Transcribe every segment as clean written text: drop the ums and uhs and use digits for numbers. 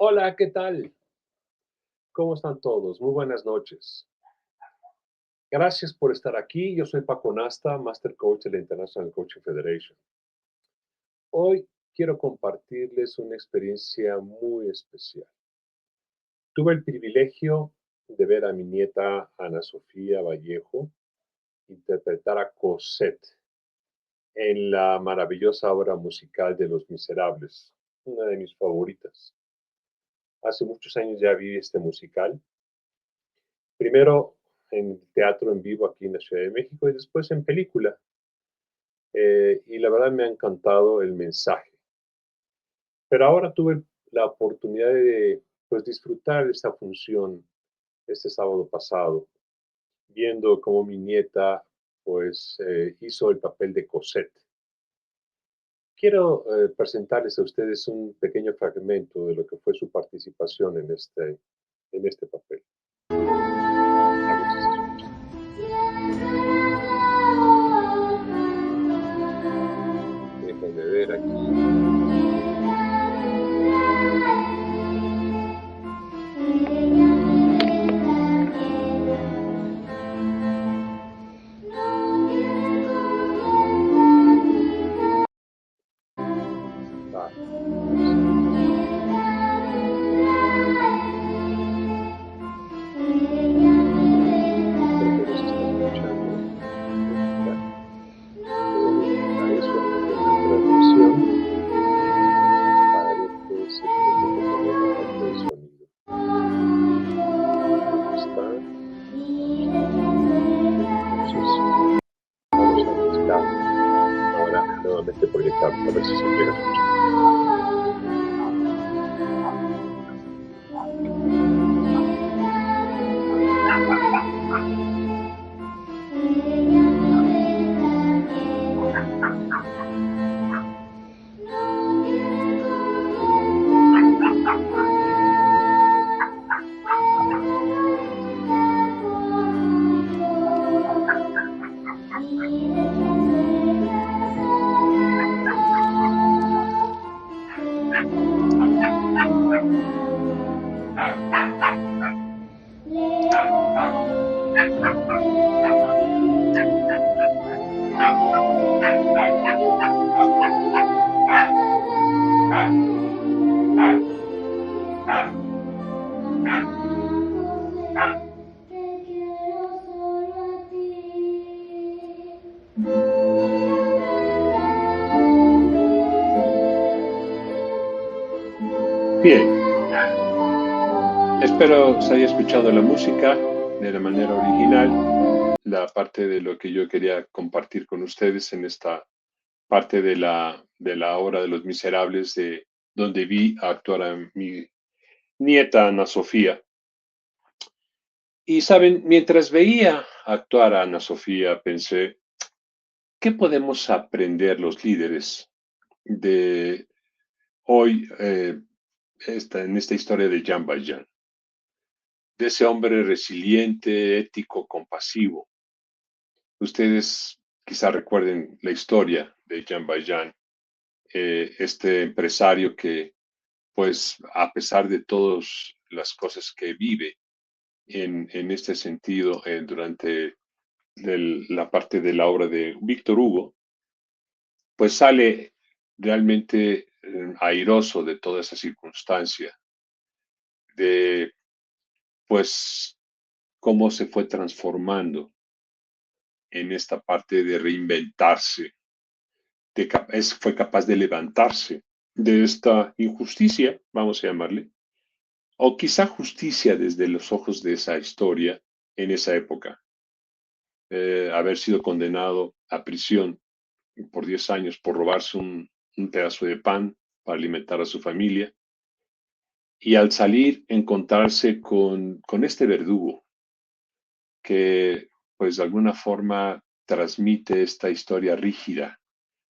Hola, ¿qué tal? ¿Cómo están todos? Muy buenas noches. Gracias por estar aquí. Yo soy Paco Nasta, Master Coach de la International Coaching Federation. Hoy quiero compartirles una experiencia muy especial. Tuve el privilegio de ver a mi nieta Ana Sofía Vallejo interpretar a Cosette en la maravillosa obra musical de Los Miserables, una de mis favoritas. Hace muchos años ya vi este musical. Primero en teatro en vivo aquí en la Ciudad de México y después en película. Y la verdad me ha encantado el mensaje. Pero ahora tuve la oportunidad de pues, disfrutar de esta función este sábado pasado, viendo cómo mi nieta pues hizo el papel de Cosette. Quiero presentarles a ustedes un pequeño fragmento de lo que fue su participación en este papel. A ver si se escucha. Déjenme ver aquí. Vale, vamos a ver. Creo que no se está escuchando la música. Voy a verificar eso aquí en la transmisión para ver qué se tiene que poner la parte de sonido. Aquí está. Entonces, vamos a buscar ahora nuevamente proyectarlo, a ver si se llega a escuchar. Bien, espero se haya escuchado la música de la manera original, la parte de lo que yo quería compartir con ustedes en esta parte de la obra de Los Miserables, de donde vi actuar a mi nieta Ana Sofía. Y saben, mientras veía actuar a Ana Sofía, pensé, ¿qué podemos aprender los líderes de hoy en esta historia de Jean Valjean? De ese hombre resiliente, ético, compasivo. Ustedes quizá recuerden la historia de Jean Valjean, este empresario que, pues, a pesar de todas las cosas que vive en este sentido durante la parte de la obra de Víctor Hugo, pues sale realmente airoso de toda esa circunstancia, de pues cómo se fue transformando en esta parte de reinventarse, fue capaz de levantarse de esta injusticia, vamos a llamarle, o quizá justicia desde los ojos de esa historia en esa época, haber sido condenado a prisión por 10 años por robarse un pedazo de pan para alimentar a su familia, y al salir encontrarse con este verdugo que pues de alguna forma transmite esta historia rígida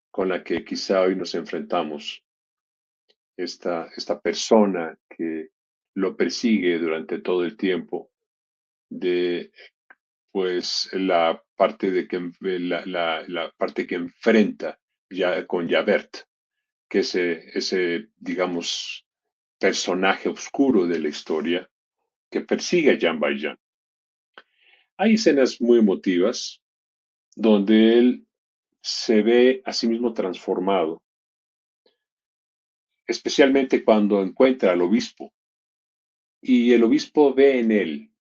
con la que quizá hoy nos enfrentamos, esta persona que lo persigue durante todo el tiempo, de pues la parte que enfrenta ya con Javert, que ese digamos, personaje oscuro de la historia que persigue a Jean Valjean. Hay escenas muy emotivas donde él se ve a sí mismo transformado, especialmente cuando encuentra al obispo y el obispo ve en él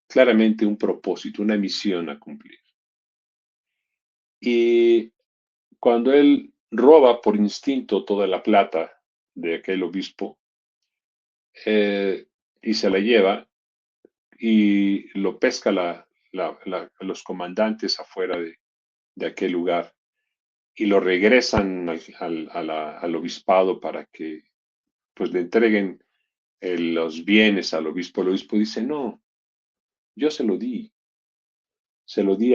claramente un propósito, una misión a cumplir. Y cuando él roba por instinto toda la plata de aquel obispo eh, y se la lleva y lo pesca los comandantes afuera de aquel lugar y lo regresan al obispado para que pues le entreguen los bienes al obispo. El obispo dice, no, yo se lo di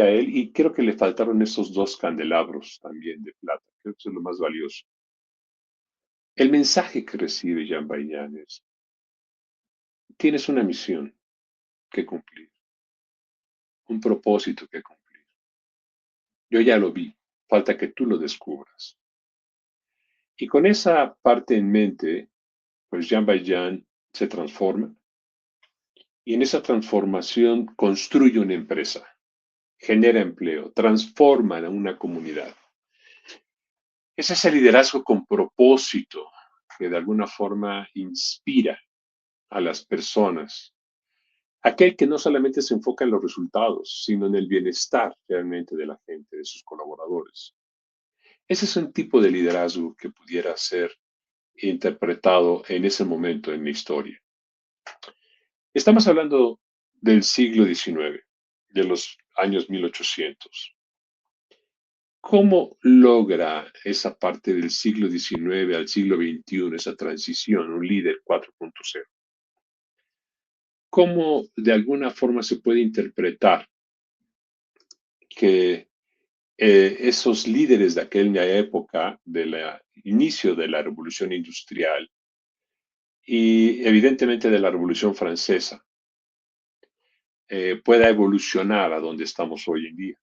a él y creo que le faltaron esos dos candelabros también de plata. Creo que eso es lo más valioso. El mensaje que recibe Jean Valjean es, tienes una misión que cumplir, un propósito que cumplir. Yo ya lo vi, falta que tú lo descubras. Y con esa parte en mente, pues Jean Valjean se transforma y en esa transformación construye una empresa, genera empleo, transforma a una comunidad. Es ese liderazgo con propósito que de alguna forma inspira a las personas. Aquel que no solamente se enfoca en los resultados, sino en el bienestar realmente de la gente, de sus colaboradores. Ese es un tipo de liderazgo que pudiera ser interpretado en ese momento en la historia. Estamos hablando del siglo XIX, de los años 1800. ¿Cómo logra esa parte del siglo XIX al siglo XXI, esa transición, un líder 4.0? ¿Cómo de alguna forma se puede interpretar que esos líderes de aquella época, del inicio de la Revolución Industrial y evidentemente de la Revolución Francesa, pueda evolucionar a donde estamos hoy en día?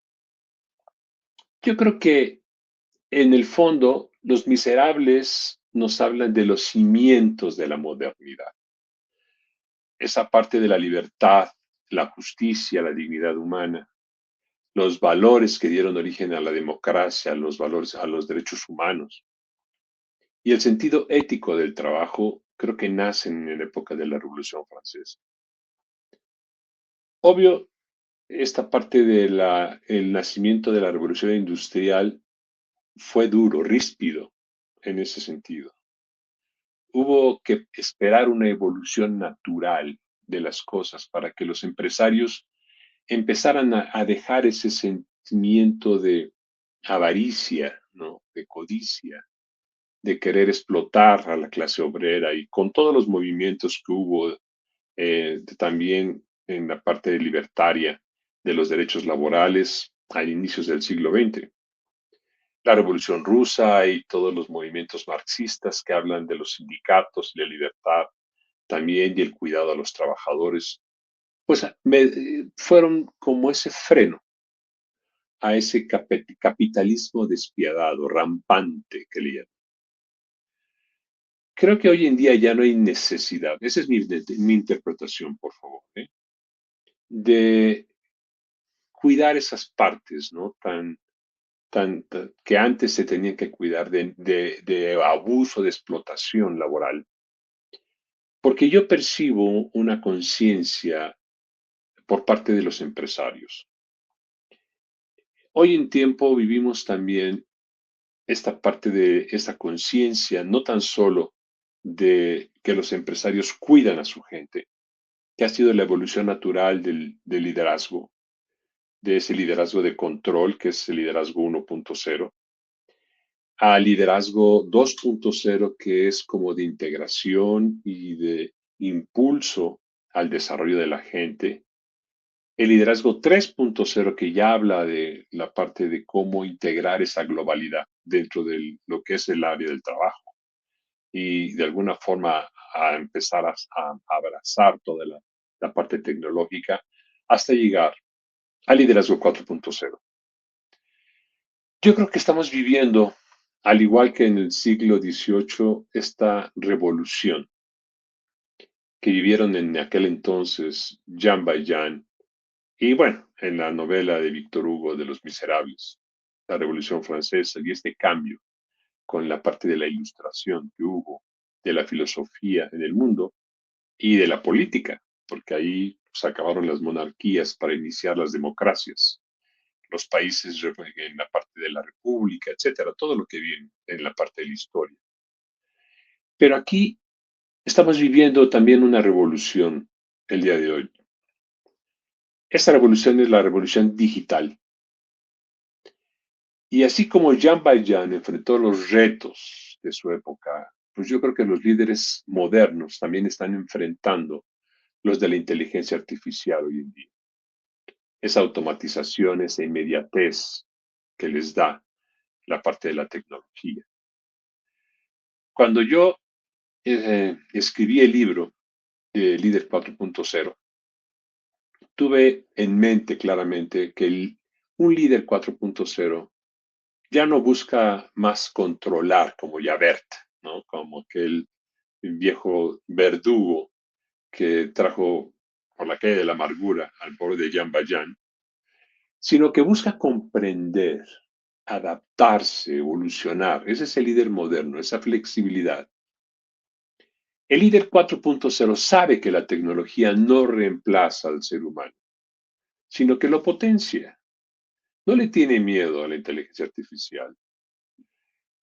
Yo creo que en el fondo los miserables nos hablan de los cimientos de la modernidad, esa parte de la libertad, la justicia, la dignidad humana, los valores que dieron origen a la democracia, los valores a los derechos humanos y el sentido ético del trabajo, creo que nacen en la época de la Revolución Francesa. Obvio, esta parte del nacimiento de la Revolución Industrial fue duro, ríspido en ese sentido. Hubo que esperar una evolución natural de las cosas para que los empresarios empezaran a dejar ese sentimiento de avaricia, ¿no? De codicia, de querer explotar a la clase obrera y con todos los movimientos que hubo también en la parte libertaria de los derechos laborales a inicios del siglo XX. La Revolución Rusa y todos los movimientos marxistas que hablan de los sindicatos y la libertad también y el cuidado a los trabajadores, pues fueron como ese freno a ese capitalismo despiadado, rampante que le llaman. Creo que hoy en día ya no hay necesidad, esa es mi interpretación, por favor, de cuidar esas partes, ¿no? Que antes se tenían que cuidar de abuso, de explotación laboral. Porque yo percibo una conciencia por parte de los empresarios. Hoy en tiempo vivimos también esta parte de esta conciencia, no tan solo de que los empresarios cuidan a su gente, que ha sido la evolución natural del liderazgo, de ese liderazgo de control, que es el liderazgo 1.0, a liderazgo 2.0, que es como de integración y de impulso al desarrollo de la gente. El liderazgo 3.0 que ya habla de la parte de cómo integrar esa globalidad dentro de lo que es el área del trabajo y de alguna forma a empezar a abrazar toda la parte tecnológica hasta llegar al liderazgo 4.0. Yo creo que estamos viviendo, al igual que en el siglo XVIII, esta revolución. que vivieron en aquel entonces Jean Valjean y bueno, en la novela de Víctor Hugo de Los Miserables, la Revolución Francesa y este cambio con la parte de la ilustración que hubo, de la filosofía en el mundo y de la política, porque ahí se acabaron las monarquías para iniciar las democracias, los países en la parte de la república, etcétera, todo lo que viene en la parte de la historia. Pero aquí estamos viviendo también una revolución el día de hoy. Esta revolución es la revolución digital. Y así como Jean Valjean enfrentó los retos de su época, pues yo creo que los líderes modernos también están enfrentando los de la inteligencia artificial hoy en día. Esa automatización, esa inmediatez que les da la parte de la tecnología. Cuando yo escribí el libro de Líder 4.0, tuve en mente claramente que un líder 4.0 ya no busca más controlar como Javert, ¿no? Como aquel viejo verdugo que trajo por la calle de la amargura al pobre de Jean Valjean, sino que busca comprender, adaptarse, evolucionar. Ese es el líder moderno, esa flexibilidad. El líder 4.0 sabe que la tecnología no reemplaza al ser humano, sino que lo potencia. No le tiene miedo a la inteligencia artificial.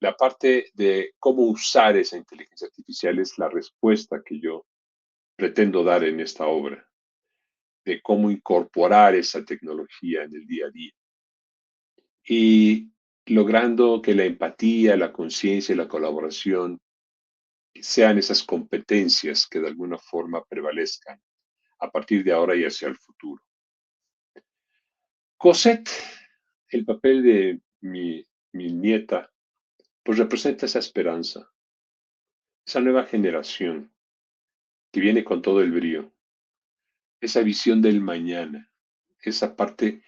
La parte de cómo usar esa inteligencia artificial es la respuesta que yo pretendo dar en esta obra, de cómo incorporar esa tecnología en el día a día y logrando que la empatía, la conciencia y la colaboración sean esas competencias que de alguna forma prevalezcan a partir de ahora y hacia el futuro. Cosette, el papel de mi nieta, pues representa esa esperanza, esa nueva generación que viene con todo el brío, esa visión del mañana, esa parte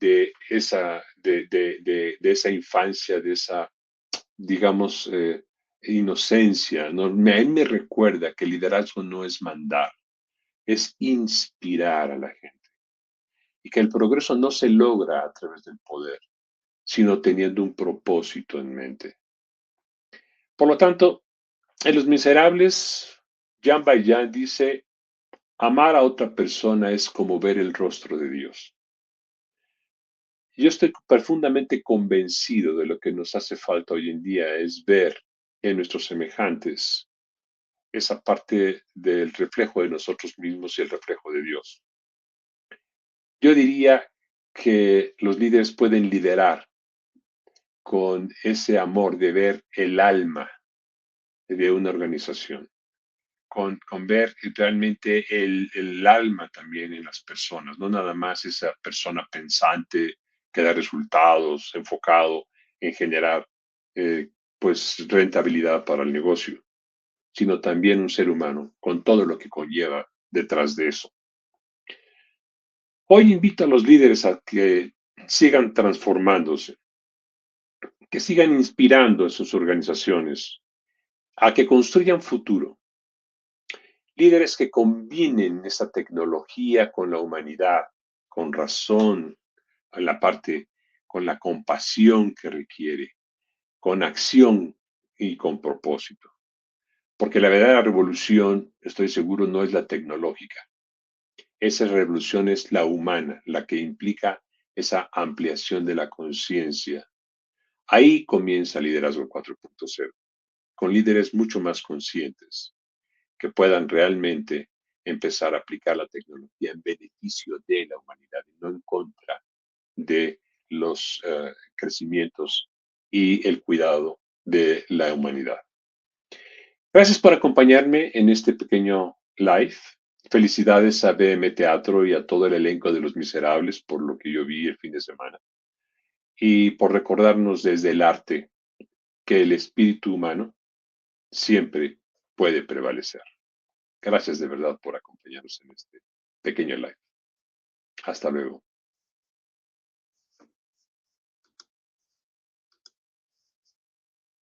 de esa infancia, de esa, digamos, inocencia. ¿No? A mí me recuerda que el liderazgo no es mandar, es inspirar a la gente. Y que el progreso no se logra a través del poder, sino teniendo un propósito en mente. Por lo tanto, en Los Miserables, Jean Valjean dice, amar a otra persona es como ver el rostro de Dios. Yo estoy profundamente convencido de lo que nos hace falta hoy en día es ver en nuestros semejantes esa parte del reflejo de nosotros mismos y el reflejo de Dios. Yo diría que los líderes pueden liderar con ese amor de ver el alma de una organización, con ver realmente el alma también en las personas, no nada más esa persona pensante que da resultados, enfocado en generar eh, pues rentabilidad para el negocio, sino también un ser humano con todo lo que conlleva detrás de eso. Hoy invito a los líderes a que sigan transformándose, que sigan inspirando a sus organizaciones, a que construyan futuro. Líderes que combinen esa tecnología con la humanidad, con razón, en la parte, con la compasión que requiere, con acción y con propósito. Porque la verdadera revolución, estoy seguro, no es la tecnológica. Esa revolución es la humana, la que implica esa ampliación de la conciencia. Ahí comienza Liderazgo 4.0, con líderes mucho más conscientes, que puedan realmente empezar a aplicar la tecnología en beneficio de la humanidad y no en contra de los crecimientos y el cuidado de la humanidad. Gracias por acompañarme en este pequeño live. Felicidades a BM Teatro y a todo el elenco de Los Miserables por lo que yo vi el fin de semana y por recordarnos desde el arte que el espíritu humano siempre puede prevalecer. Gracias de verdad por acompañarnos en este pequeño live. Hasta luego.